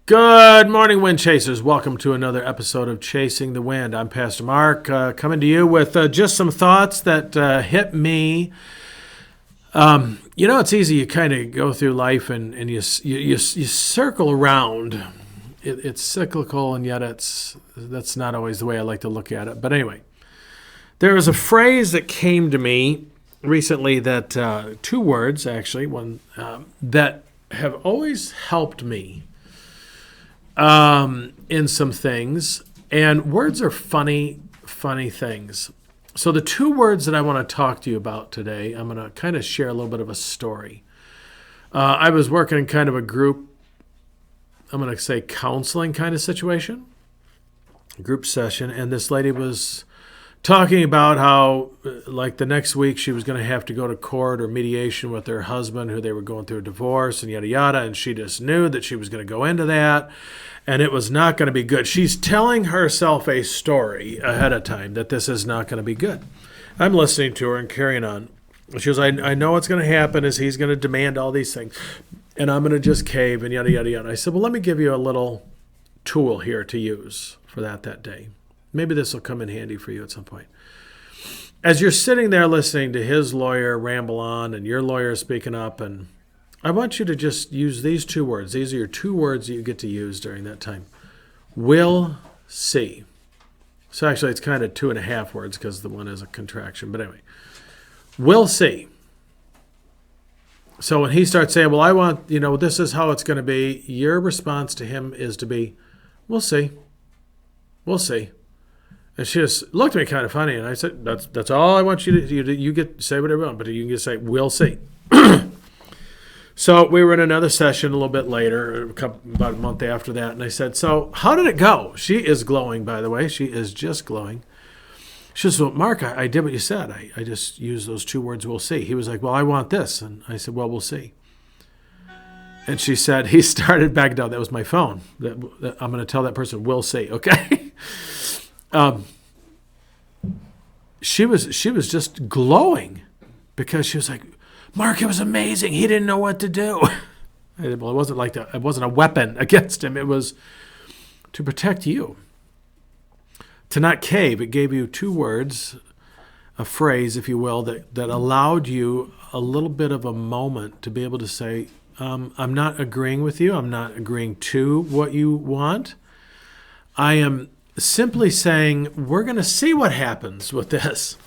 Good morning, Wind Chasers. Welcome to another episode of Chasing the Wind. I'm Pastor Mark, coming to you with just some thoughts that hit me. It's easy. You kind of go through life and you circle around. It's cyclical, and yet that's not always the way I like to look at it. But anyway, there was a phrase that came to me recently that two words, actually, one that have always helped me in some things. And words are funny things. So the two words that I want to talk to you about today, I'm going to kind of share a little bit of a story. I was working in kind of a group, I'm going to say counseling kind of situation, group session, and this lady was talking about how, like, the next week she was going to have to go to court or mediation with her husband, who they were going through a divorce and yada yada, and she just knew that she was going to go into that, and it was not going to be good. She's telling herself a story ahead of time that this is not going to be good. I'm listening to her and carrying on. She goes, I know what's going to happen is he's going to demand all these things, and I'm going to just cave and yada yada yada. I said, well, let me give you a little tool here to use for that day. Maybe this will come in handy for you at some point. As you're sitting there listening to his lawyer ramble on and your lawyer speaking up, and I want you to just use these two words. These are your two words that you get to use during that time. We'll see. So actually it's kind of 2.5 words because the one is a contraction. But anyway, we'll see. So when he starts saying, well, I want, this is how it's going to be, your response to him is to be, we'll see. We'll see. And she just looked at me kind of funny, and I said, "That's all I want you to do. You get say whatever you want, but you can just say, we'll see." So we were in another session a little bit later, about a month after that, and I said, "So how did it go?" She is glowing, by the way. She is just glowing. She says, "Well, Mark, I did what you said. I just used those two words, we'll see." He was like, "Well, I want this," and I said, "Well, we'll see." And she said, he started back down. That was my phone. That I'm going to tell that person, we'll see, okay? She was just glowing because she was like, Mark, it was amazing. He didn't know what to do. I said, well, it wasn't like that. It wasn't a weapon against him. It was to protect you. To not cave. It gave you two words, a phrase, if you will, that allowed you a little bit of a moment to be able to say, I'm not agreeing with you. I'm not agreeing to what you want. I am simply saying, we're going to see what happens with this.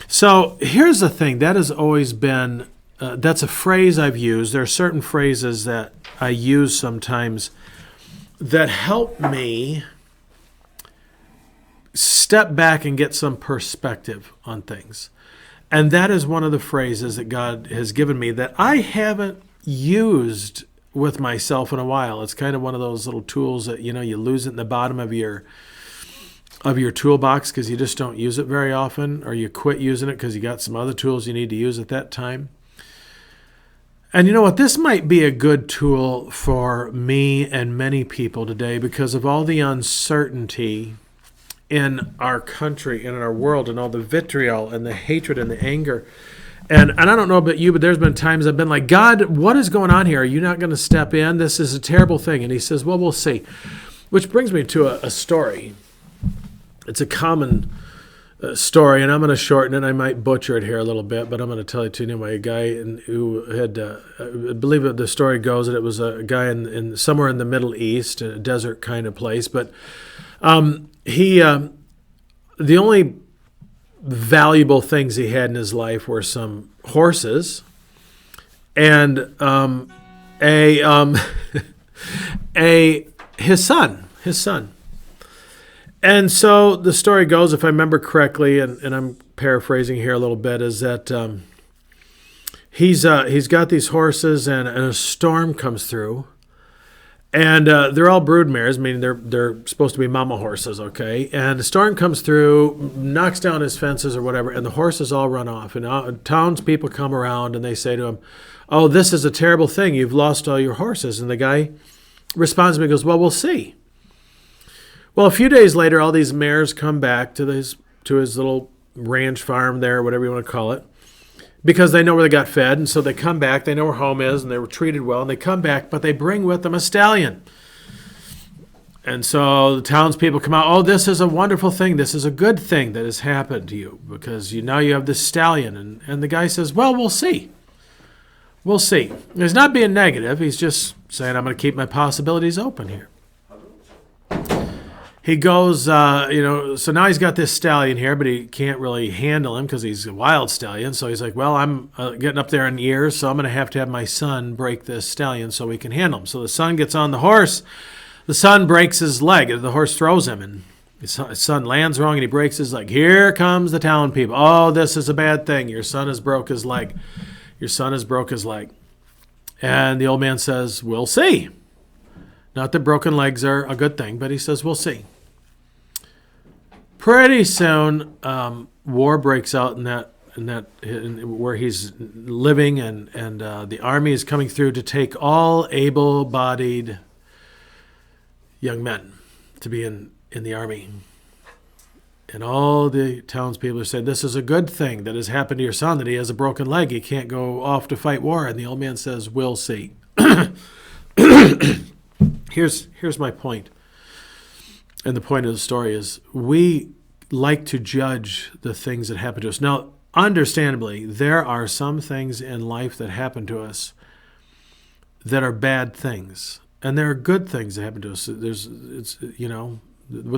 So here's the thing. That has always been, that's a phrase I've used. There are certain phrases that I use sometimes that help me step back and get some perspective on things. And that is one of the phrases that God has given me that I haven't used with myself in a while. It's kind of one of those little tools that, you lose it in the bottom of your toolbox because you just don't use it very often, or you quit using it because you got some other tools you need to use at that time. And you know what? This might be a good tool for me and many people today because of all the uncertainty in our country and in our world and all the vitriol and the hatred and the anger. And I don't know about you, but there's been times I've been like, God, what is going on here? Are you not going to step in? This is a terrible thing. And he says, well, we'll see. Which brings me to a story. It's a common story, and I'm going to shorten it. I might butcher it here a little bit, but I'm going to tell it to you anyway. A guy who had, I believe the story goes that it was a guy in somewhere in the Middle East, a desert kind of place. But the only valuable things he had in his life were some horses and his son. And so the story goes, if I remember correctly, and I'm paraphrasing here a little bit, is that he's got these horses and a storm comes through. And they're all broodmares, meaning they're supposed to be mama horses, okay? And the storm comes through, knocks down his fences or whatever, and the horses all run off. And townspeople come around and they say to him, oh, this is a terrible thing. You've lost all your horses. And the guy responds to me and goes, well, we'll see. Well, a few days later, all these mares come back to his little ranch farm there, whatever you want to call it, because they know where they got fed. And so they come back. They know where home is, and they were treated well. And they come back, but they bring with them a stallion. And so the townspeople come out, oh, this is a wonderful thing. This is a good thing that has happened to you because now you have this stallion. And the guy says, well, we'll see. We'll see. He's not being negative. He's just saying, I'm going to keep my possibilities open here. He goes, so now he's got this stallion here, but he can't really handle him because he's a wild stallion. So he's like, well, I'm getting up there in years, so I'm going to have my son break this stallion so we can handle him. So the son gets on the horse. The son breaks his leg, and the horse throws him, and his son lands wrong, and he breaks his leg. Here comes the town people. Oh, this is a bad thing. Your son has broke his leg. Your son has broke his leg. And the old man says, we'll see. Not that broken legs are a good thing, but he says, we'll see. Pretty soon, war breaks out in where he's living, and the army is coming through to take all able-bodied young men to be in the army. And all the townspeople are saying, this is a good thing that has happened to your son, that he has a broken leg. He can't go off to fight war. And the old man says, we'll see. Here's my point. And the point of the story is we like to judge the things that happen to us. Now, understandably, there are some things in life that happen to us that are bad things. And there are good things that happen to us. With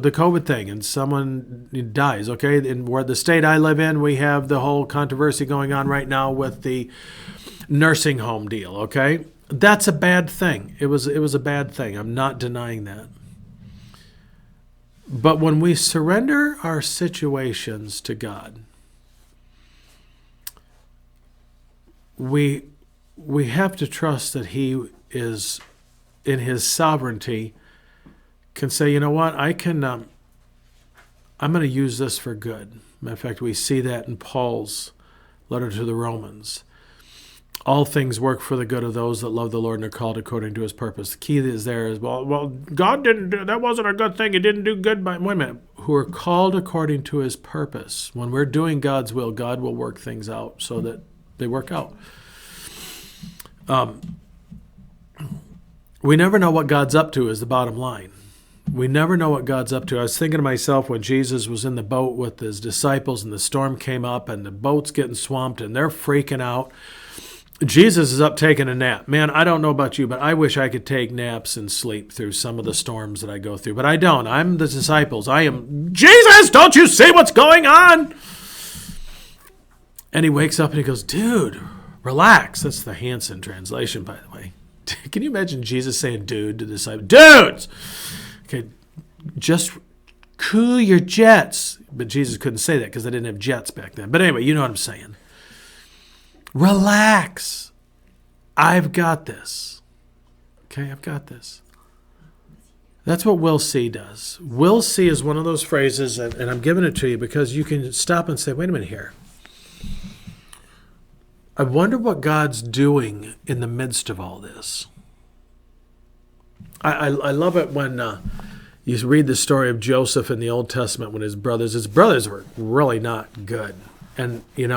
the COVID thing, and someone dies, okay? In where the state I live in, we have the whole controversy going on right now with the nursing home deal, okay? That's a bad thing. It was a bad thing. I'm not denying that. But when we surrender our situations to God, we have to trust that He is, in His sovereignty, can say, you know what, I'm going to use this for good. Matter of fact, we see that in Paul's letter to the Romans. All things work for the good of those that love the Lord and are called according to His purpose. The key is there is, well, God didn't do, that wasn't a good thing. He didn't do good by, wait a minute, who are called according to His purpose. When we're doing God's will, God will work things out so that they work out. We never know what God's up to is the bottom line. We never know what God's up to. I was thinking to myself when Jesus was in the boat with His disciples and the storm came up and the boat's getting swamped and they're freaking out. Jesus is up taking a nap. Man, I don't know about you, but I wish I could take naps and sleep through some of the storms that I go through. But I don't. I'm the disciples. I am, Jesus, don't you see what's going on? And he wakes up and he goes, dude, relax. That's the Hansen translation, by the way. Can you imagine Jesus saying dude to the disciples? Dudes! Okay, just cool your jets. But Jesus couldn't say that because they didn't have jets back then. But anyway, you know what I'm saying. Relax. I've got this. Okay, I've got this. That's what "will see" does. "Will see" is one of those phrases, and I'm giving it to you because you can stop and say, wait a minute here. I wonder what God's doing in the midst of all this. I love it when you read the story of Joseph in the Old Testament when his brothers were really not good. And, you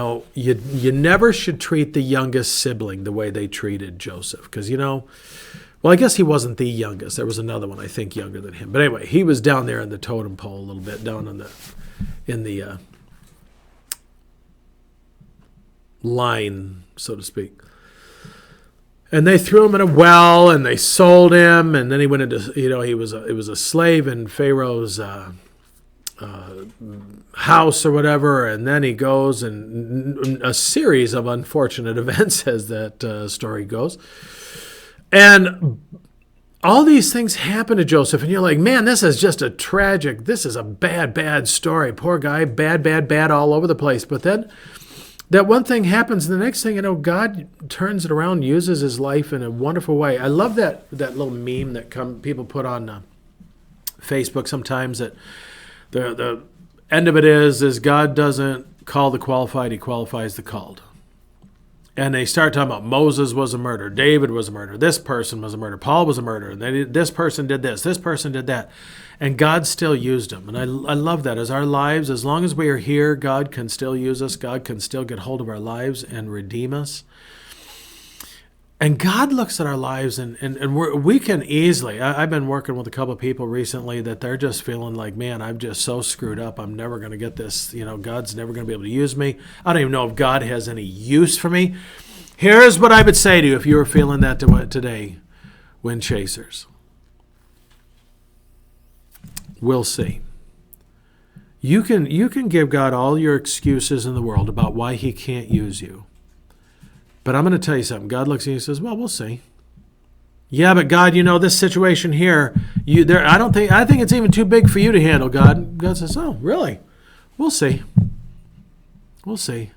never should treat the youngest sibling the way they treated Joseph. Because, well, I guess he wasn't the youngest. There was another one, I think, younger than him. But anyway, he was down there in the totem pole a little bit, down in the line, so to speak. And they threw him in a well, and they sold him, and then he went into, it was a slave in Pharaoh's house or whatever, and then he goes, and a series of unfortunate events as that story goes. And all these things happen to Joseph, and you're like, man, this is just this is a bad, bad story. Poor guy, bad, bad, bad all over the place. But then that one thing happens, and the next thing God turns it around, uses his life in a wonderful way. I love that little meme that people put on Facebook sometimes, that the end of it is God doesn't call the qualified, He qualifies the called. And they start talking about Moses was a murderer, David was a murderer, this person was a murderer, Paul was a murderer, and this person did this person did that. And God still used them. And I love that. As our lives, as long as we are here, God can still use us. God can still get hold of our lives and redeem us. And God looks at our lives, and we can easily. I've been working with a couple of people recently that they're just feeling like, man, I'm just so screwed up. I'm never going to get this. God's never going to be able to use me. I don't even know if God has any use for me. Here's what I would say to you if you were feeling that today, Wind Chasers. We'll see. You can give God all your excuses in the world about why he can't use you. But I'm going to tell you something. God looks at you and says, well, we'll see. Yeah, but God, this situation here, I think it's even too big for you to handle, God. God says, oh, really? We'll see. We'll see.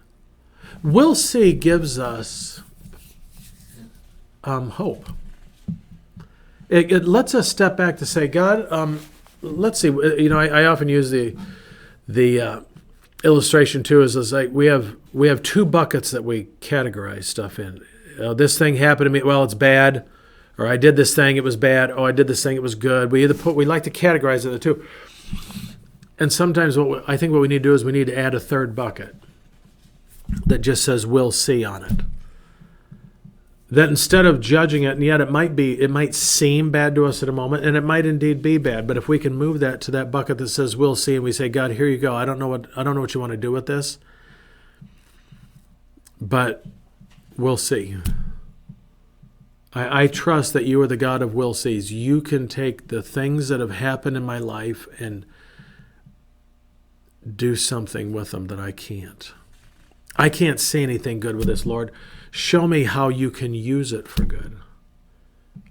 We'll see gives us hope. It lets us step back to say, God, let's see. I often use the illustration too is like we have two buckets that we categorize stuff in. This thing happened to me. Well, it's bad. Or I did this thing. It was bad. Oh, I did this thing. It was good. We like to categorize the two. And sometimes I think what we need to do is we need to add a third bucket that just says we'll see on it. That instead of judging it, and yet it might seem bad to us at a moment, and it might indeed be bad. But if we can move that to that bucket that says we'll see, and we say, God, here you go. I don't know what you want to do with this, but we'll see. I trust that you are the God of will sees. You can take the things that have happened in my life and do something with them that I can't. I can't see anything good with this, Lord. Show me how you can use it for good.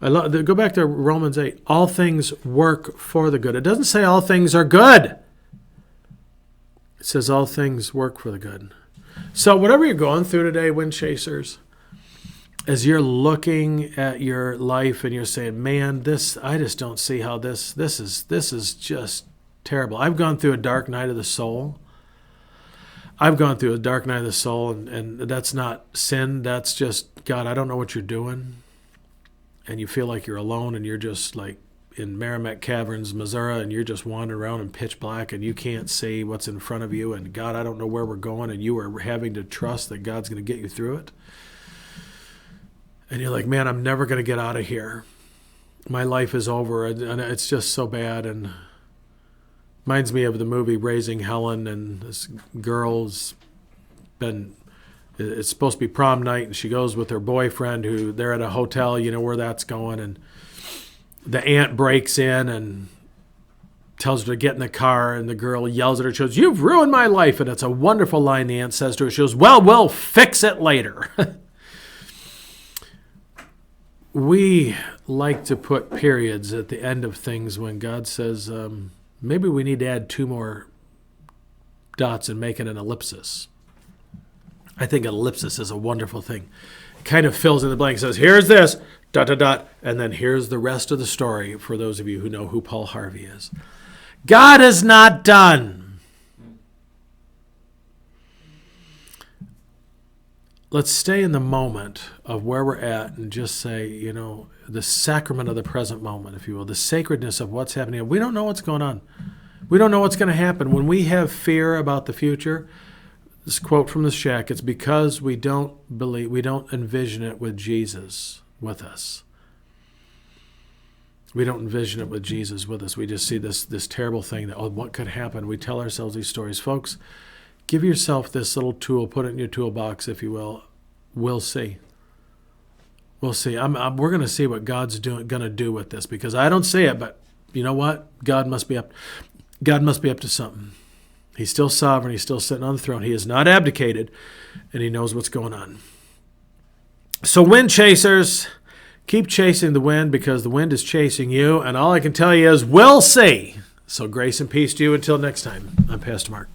Go back to Romans 8. All things work for the good. It doesn't say all things are good. It says all things work for the good. So whatever you're going through today, Wind Chasers, as you're looking at your life and you're saying, man, I just don't see how this is just terrible. I've gone through a dark night of the soul. I've gone through a dark night of the soul, and that's not sin. That's just, God, I don't know what you're doing. And you feel like you're alone, and you're just like in Merrimack Caverns, Missouri, and you're just wandering around in pitch black, and you can't see what's in front of you. And God, I don't know where we're going, and you are having to trust that God's going to get you through it. And you're like, man, I'm never going to get out of here. My life is over, and it's just so bad. And reminds me of the movie Raising Helen, and this girl's it's supposed to be prom night, and she goes with her boyfriend who they're at a hotel, you know where that's going, and the aunt breaks in and tells her to get in the car, and the girl yells at her, she goes, you've ruined my life. And it's a wonderful line the aunt says to her. She goes, well, we'll fix it later. We like to put periods at the end of things when God says, maybe we need to add 2 more dots and make it an ellipsis. I think an ellipsis is a wonderful thing. It kind of fills in the blank, says, here's this, ... and then here's the rest of the story for those of you who know who Paul Harvey is. God is not done. Let's stay in the moment of where we're at and just say, the sacrament of the present moment, if you will, the sacredness of what's happening. We don't know what's going on. We don't know what's going to happen. When we have fear about the future, this quote from the Shack, it's because we don't envision it with Jesus with us. We don't envision it with Jesus with us. We just see this terrible thing that, what could happen? We tell ourselves these stories. Folks, give yourself this little tool, put it in your toolbox, if you will. We'll see. We'll see. We're going to see what God's going to do with this, because I don't see it, but you know what? God must be up to something. He's still sovereign. He's still sitting on the throne. He has not abdicated, and he knows what's going on. So wind chasers, keep chasing the wind, because the wind is chasing you, and all I can tell you is we'll see. So grace and peace to you until next time. I'm Pastor Mark.